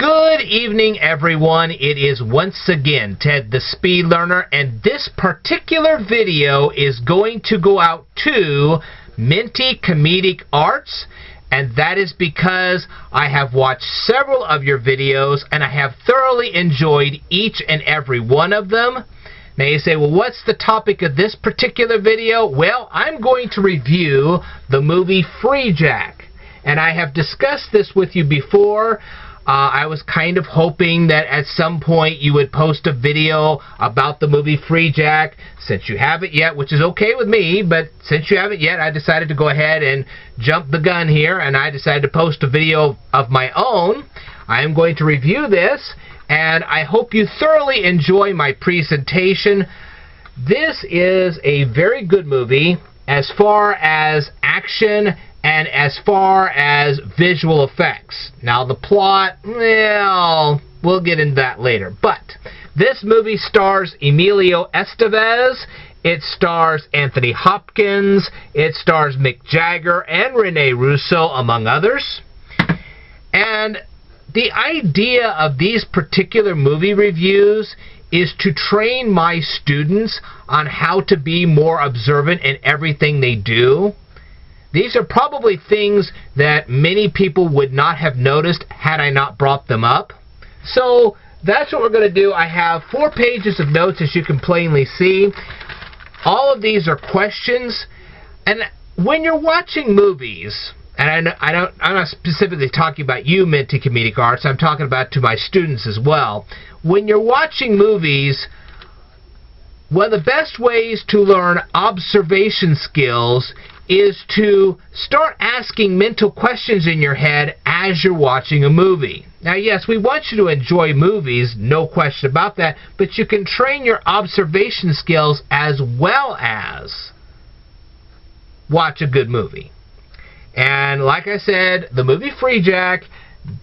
Good evening, everyone. It is once again Ted the Speed Learner, and this particular video is going to go out to Minty Comedic Arts, and that is because I have watched several of your videos and I have thoroughly enjoyed each and every one of them. Now you say, well, what's the topic of this particular video? Well, I'm going to review the movie Freejack, and I have discussed this with you before. I was kind of hoping that at some point you would post a video about the movie Freejack. Since you haven't yet, which is okay with me, but since you haven't yet, I decided to go ahead and jump the gun here, and I decided to post a video of my own. I am going to review this, and I hope you thoroughly enjoy my presentation. This is a very good movie as far as action and as far as visual effects. Now the plot, well, we'll get into that later. But this movie stars Emilio Estevez, it stars Anthony Hopkins, it stars Mick Jagger and Rene Russo, among others. And the idea of these particular movie reviews is to train my students on how to be more observant in everything they do. These are probably things that many people would not have noticed had I not brought them up. So that's what we're going to do. I have 4 pages of notes, as you can plainly see. All of these are questions. And when you're watching movies, and I'm not specifically talking about you, Minty Comedic Arts, I'm talking about to my students as well. When you're watching movies, one of the best ways to learn observation skills is to start asking mental questions in your head as you're watching a movie. Now, yes, we want you to enjoy movies, no question about that, but you can train your observation skills as well as watch a good movie. And like I said, the movie Freejack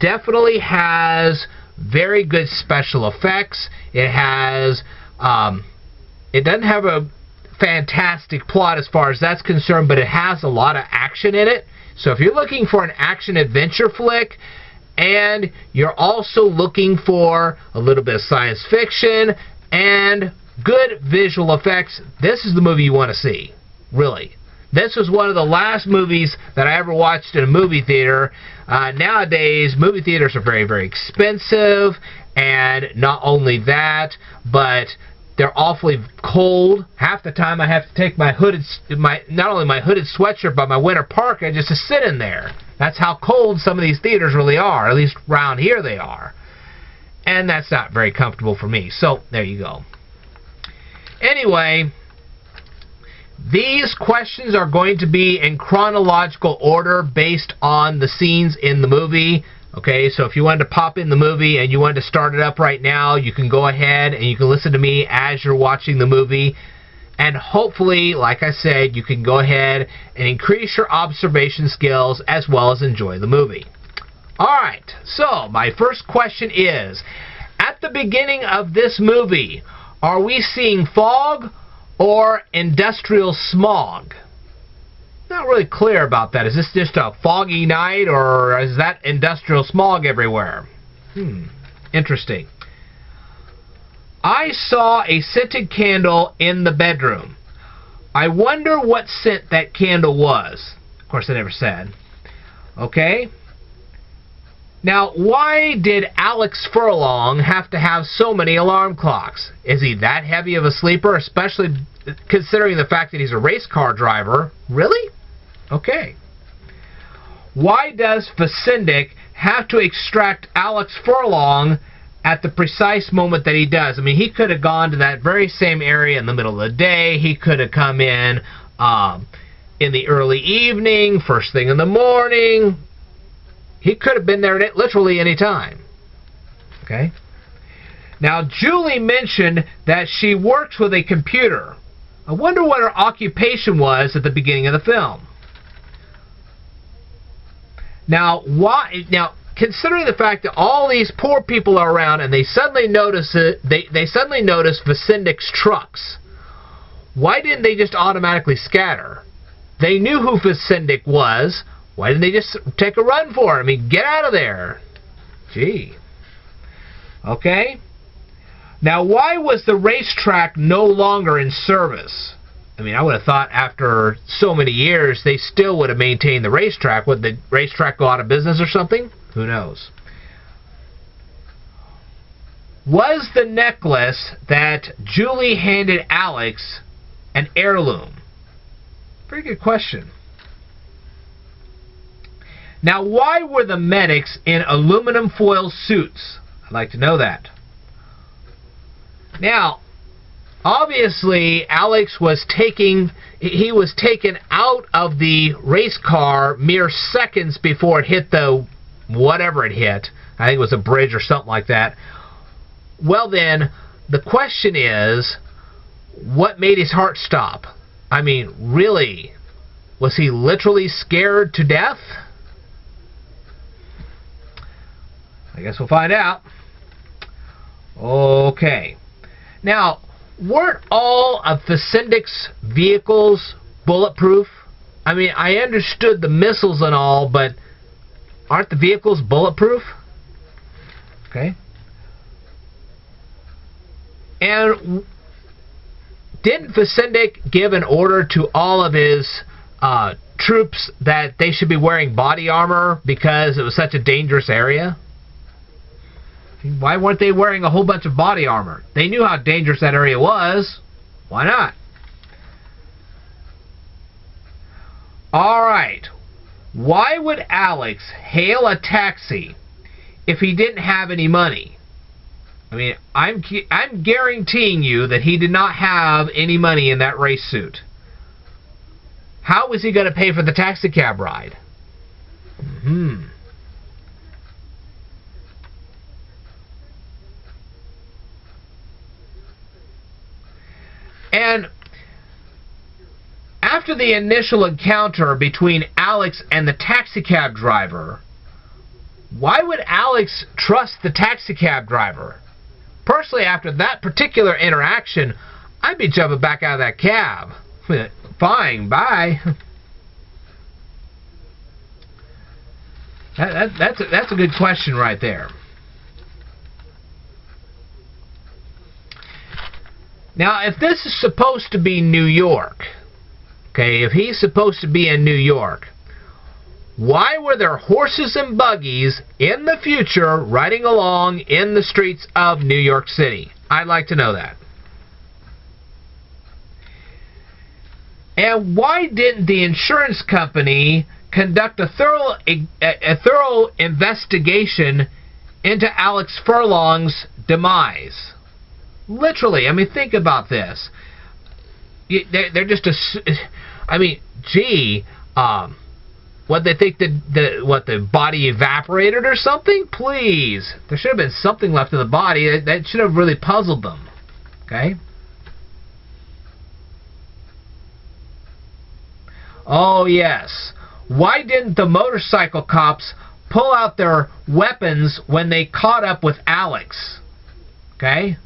definitely has very good special effects. It has, it doesn't have a fantastic plot as far as that's concerned, but it has a lot of action in it. So if you're looking for an action-adventure flick, and you're also looking for a little bit of science fiction and good visual effects, this is the movie you want to see. Really. This was one of the last movies that I ever watched in a movie theater. Nowadays, movie theaters are very, very expensive, and not only that, but they're awfully cold. Half the time I have to take my hooded, not only my hooded sweatshirt, but my winter parka just to sit in there. That's how cold some of these theaters really are. At least around here they are. And that's not very comfortable for me. So, there you go. Anyway, these questions are going to be in chronological order based on the scenes in the movie. Okay, so if you wanted to pop in the movie and you wanted to start it up right now, you can go ahead and you can listen to me as you're watching the movie. And hopefully, like I said, you can go ahead and increase your observation skills as well as enjoy the movie. Alright, so my first question is, at the beginning of this movie, are we seeing fog or industrial smog? Not really clear about that. Is this just a foggy night, or is that industrial smog everywhere? Interesting. I saw a scented candle in the bedroom. I wonder what scent that candle was. Of course, they never said. Okay. Now, why did Alex Furlong have to have so many alarm clocks? Is he that heavy of a sleeper, especially considering the fact that he's a race car driver? Really? Okay. Why does Vasindik have to extract Alex Furlong at the precise moment that he does? I mean, he could have gone to that very same area in the middle of the day. He could have come in the early evening, first thing in the morning. He could have been there at literally any time. Okay? Now, Julie mentioned that she worked with a computer. I wonder what her occupation was at the beginning of the film. Now, considering the fact that all these poor people are around and they suddenly notice they suddenly notice Vasindik's trucks, why didn't they just automatically scatter? They knew who Vasindik was. Why didn't they just take a run for him? I mean, get out of there. Gee. Okay? Now, why was the racetrack no longer in service? I mean, I would have thought after so many years they still would have maintained the racetrack. Would the racetrack go out of business or something? Who knows? Was the necklace that Julie handed Alex an heirloom? Pretty good question. Now, why were the medics in aluminum foil suits? I'd like to know that. Now, obviously, Alex was taken out of the race car mere seconds before it hit the whatever it hit. I think it was a bridge or something like that. Well then, the question is, what made his heart stop? I mean, really? Was he literally scared to death? I guess we'll find out. Okay. Now, weren't all of Freejack's vehicles bulletproof? I mean, I understood the missiles and all, but aren't the vehicles bulletproof? Okay. And didn't Freejack give an order to all of his troops that they should be wearing body armor because it was such a dangerous area? Why weren't they wearing a whole bunch of body armor? They knew how dangerous that area was. Why not? Alright. Why would Alex hail a taxi if he didn't have any money? I mean, I'm guaranteeing you that he did not have any money in that race suit. How was he going to pay for the taxi cab ride? And after the initial encounter between Alex and the taxicab driver, why would Alex trust the taxicab driver? Personally, after that particular interaction, I'd be jumping back out of that cab. Fine, bye. That's a good question right there. Now, if this is supposed to be New York, okay, if he's supposed to be in New York, why were there horses and buggies in the future riding along in the streets of New York City? I'd like to know that. And why didn't the insurance company conduct a thorough investigation into Alex Furlong's demise? Literally, I mean, think about this. They're just I mean, gee, what, they think the body evaporated or something? Please, there should have been something left in the body. That should have really puzzled them. Okay. Oh yes. Why didn't the motorcycle cops pull out their weapons when they caught up with Alex? Okay.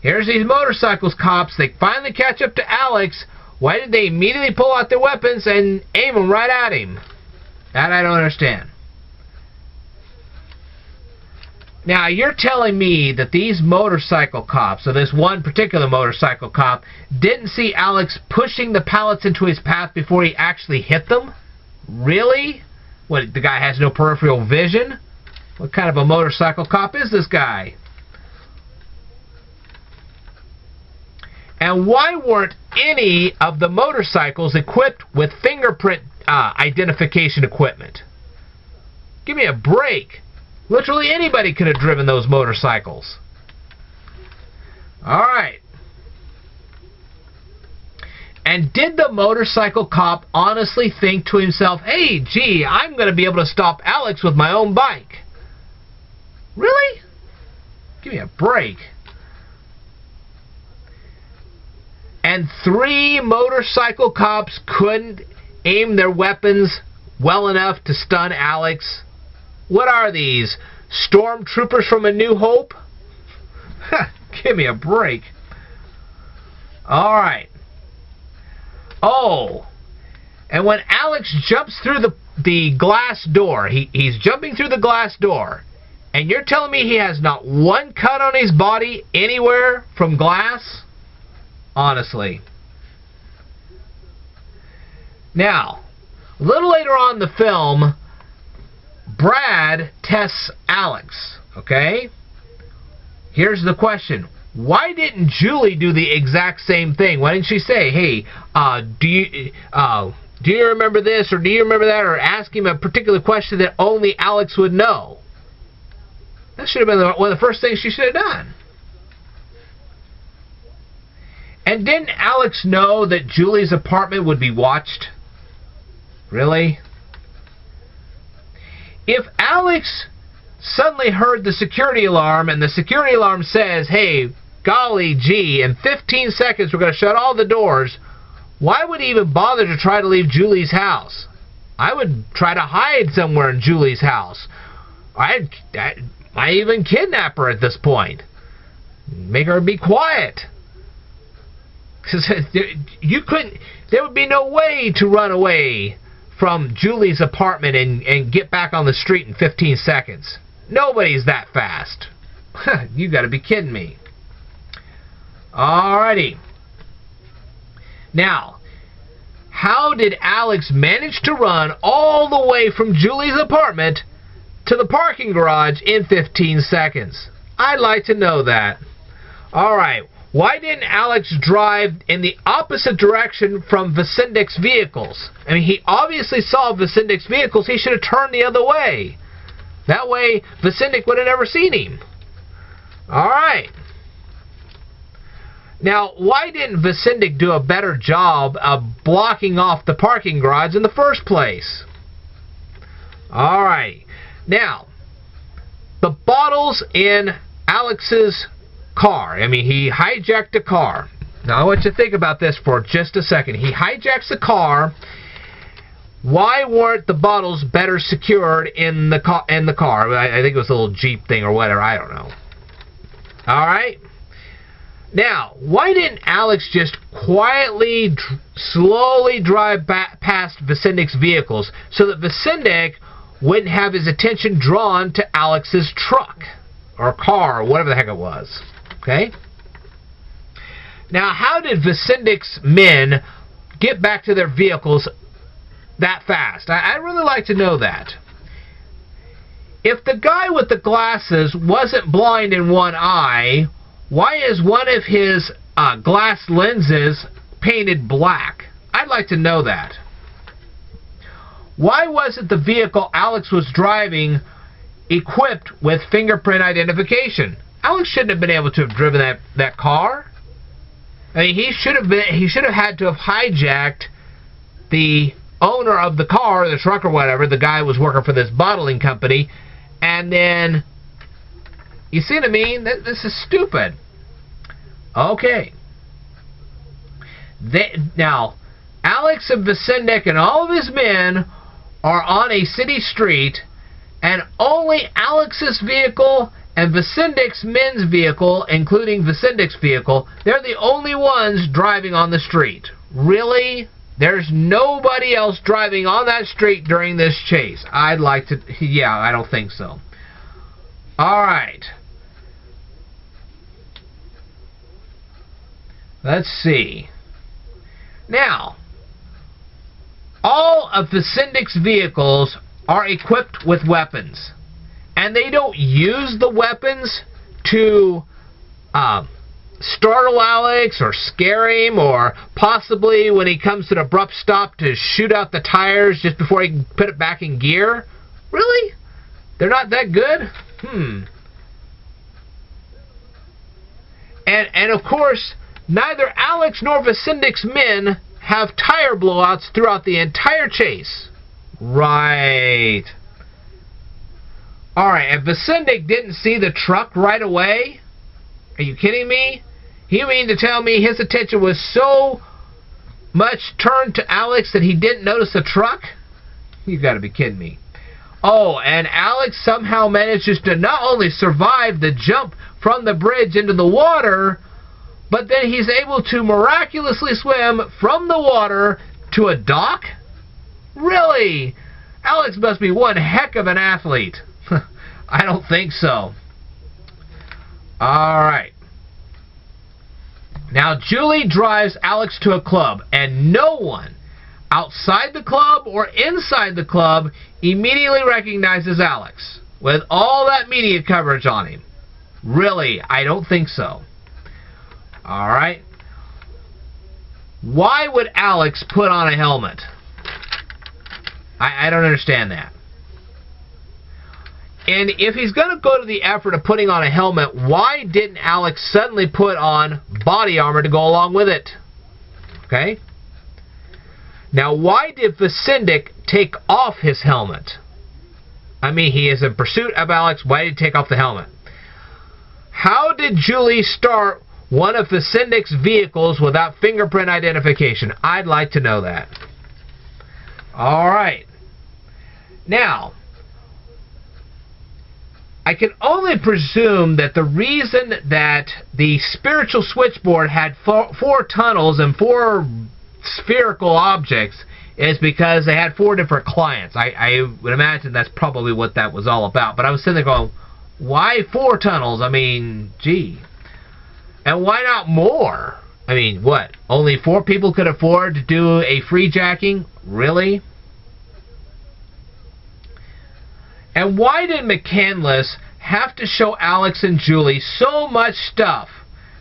Here's these motorcycles cops. They finally catch up to Alex. Why did they immediately pull out their weapons and aim them right at him? That I don't understand. Now, you're telling me that these motorcycle cops, or this one particular motorcycle cop, didn't see Alex pushing the pallets into his path before he actually hit them? Really? What, the guy has no peripheral vision? What kind of a motorcycle cop is this guy? And why weren't any of the motorcycles equipped with fingerprint identification equipment? Give me a break. Literally anybody could have driven those motorcycles. Alright. And did the motorcycle cop honestly think to himself, hey, gee, I'm going to be able to stop Alex with my own bike? Really? Give me a break. And 3 motorcycle cops couldn't aim their weapons well enough to stun Alex? What are these? Stormtroopers from A New Hope? Give me a break. Alright. Oh. And when Alex jumps through the glass door, he's jumping through the glass door, And you're telling me he has not one cut on his body anywhere from glass? Honestly. Now, a little later on in the film, Brad tests Alex, okay? Here's the question. Why didn't Julie do the exact same thing? Why didn't she say, hey, do you remember this, or do you remember that, or ask him a particular question that only Alex would know? That should have been one of the first things she should have done. And didn't Alex know that Julie's apartment would be watched? Really? If Alex suddenly heard the security alarm, and the security alarm says, hey, golly gee, in 15 seconds we're going to shut all the doors, why would he even bother to try to leave Julie's house? I would try to hide somewhere in Julie's house. I even kidnap her at this point. Make her be quiet. Because you couldn't, there would be no way to run away from Julie's apartment and get back on the street in 15 seconds. Nobody's that fast. You got to be kidding me. Alrighty. Now, how did Alex manage to run all the way from Julie's apartment to the parking garage in 15 seconds? I'd like to know that. Alright, why didn't Alex drive in the opposite direction from Vicendic's vehicles? I mean, he obviously saw Vicendic's vehicles. He should have turned the other way. That way, Vicendic would have never seen him. Alright. Now, why didn't Vicendic do a better job of blocking off the parking garage in the first place? Alright. Now, the bottles in Alex's car. I mean, he hijacked a car. Now, I want you to think about this for just a second. He hijacks the car. Why weren't the bottles better secured in the car? I think it was a little Jeep thing or whatever. I don't know. Alright. Now, why didn't Alex just quietly, slowly drive past Vicendic's vehicles so that Vicendic wouldn't have his attention drawn to Alex's truck or car or whatever the heck it was? Okay? Now, how did Vicendic's men get back to their vehicles that fast? I'd really like to know that. If the guy with the glasses wasn't blind in one eye, why is one of his glass lenses painted black? I'd like to know that. Why wasn't the vehicle Alex was driving equipped with fingerprint identification? Alex shouldn't have been able to have driven that car. I mean, he should have had to have hijacked the owner of the car, the truck or whatever. The guy was working for this bottling company, and then, you see what I mean? This is stupid. Okay. Now, Alex and Vicendic and all of his men are on a city street, and only Alex's vehicle and Vicendic's men's vehicle, including Vicendic's vehicle, they're the only ones driving on the street. Really? There's nobody else driving on that street during this chase. I'd like to... Yeah, I don't think so. Alright. Let's see. Now, all of Vicendic's vehicles are equipped with weapons. And they don't use the weapons to startle Alex or scare him, or possibly when he comes to an abrupt stop to shoot out the tires just before he can put it back in gear. Really? They're not that good? And of course, neither Alex nor Vicendic's men have tire blowouts throughout the entire chase. Right. Alright, and Vicendic didn't see the truck right away? Are you kidding me? You mean to tell me his attention was so much turned to Alex that he didn't notice the truck? You've got to be kidding me. Oh, and Alex somehow manages to not only survive the jump from the bridge into the water, but then he's able to miraculously swim from the water to a dock? Really? Alex must be one heck of an athlete. I don't think so. Alright. Now, Julie drives Alex to a club, and no one outside the club or inside the club immediately recognizes Alex, with all that media coverage on him. Really, I don't think so. Alright. Why would Alex put on a helmet? I don't understand that. And if he's going to go to the effort of putting on a helmet, why didn't Alex suddenly put on body armor to go along with it? Okay? Now, why did Vasindik take off his helmet? I mean, he is in pursuit of Alex. Why did he take off the helmet? How did Julie start one of Vasindik's vehicles without fingerprint identification? I'd like to know that. Alright. Now, I can only presume that the reason that the spiritual switchboard had four tunnels and 4 spherical objects is because they had 4 different clients. I would imagine that's probably what that was all about. But I was sitting there going, why 4 tunnels? I mean, gee. And why not more? I mean, what? Only 4 people could afford to do a freejacking? Really? And why did McCandless have to show Alex and Julie so much stuff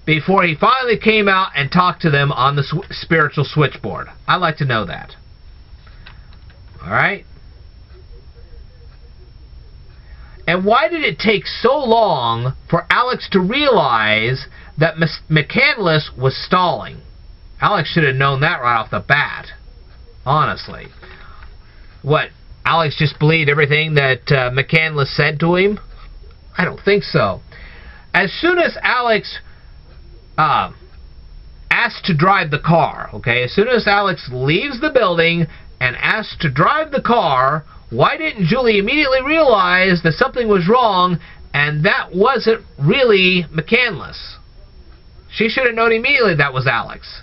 before he finally came out and talked to them on the spiritual switchboard? I'd like to know that. Alright? And why did it take so long for Alex to realize that McCandless was stalling? Alex should have known that right off the bat. Honestly. What? Alex just believed everything that McCandless said to him? I don't think so. As soon as Alex asked to drive the car, okay, as soon as Alex leaves the building and asks to drive the car, why didn't Julie immediately realize that something was wrong and that wasn't really McCandless? She should have known immediately that was Alex.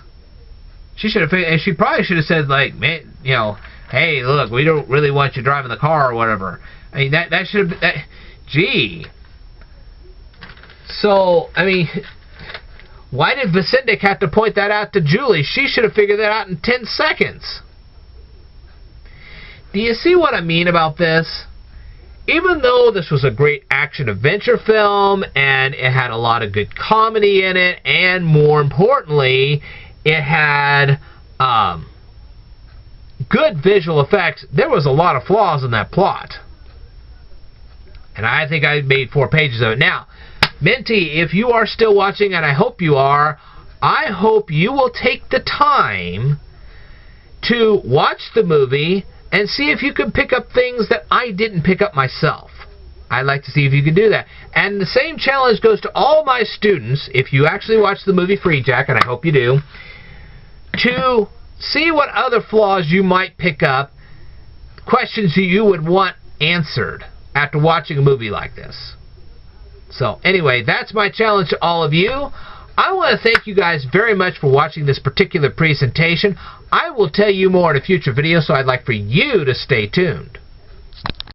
She should have, and she probably should have said, like, man, you know, hey, look, we don't really want you driving the car or whatever. I mean, that should have been, gee. So, I mean, why did Vasindik have to point that out to Julie? She should have figured that out in 10 seconds. Do you see what I mean about this? Even though this was a great action-adventure film, and it had a lot of good comedy in it, and more importantly, it had good visual effects, there was a lot of flaws in that plot. And I think I made 4 pages of it. Now, Minty, if you are still watching, and I hope you are, I hope you will take the time to watch the movie and see if you can pick up things that I didn't pick up myself. I'd like to see if you can do that. And the same challenge goes to all my students, if you actually watch the movie Freejack, and I hope you do, to see what other flaws you might pick up, questions you would want answered after watching a movie like this. So, anyway, that's my challenge to all of you. I want to thank you guys very much for watching this particular presentation. I will tell you more in a future video, so I'd like for you to stay tuned.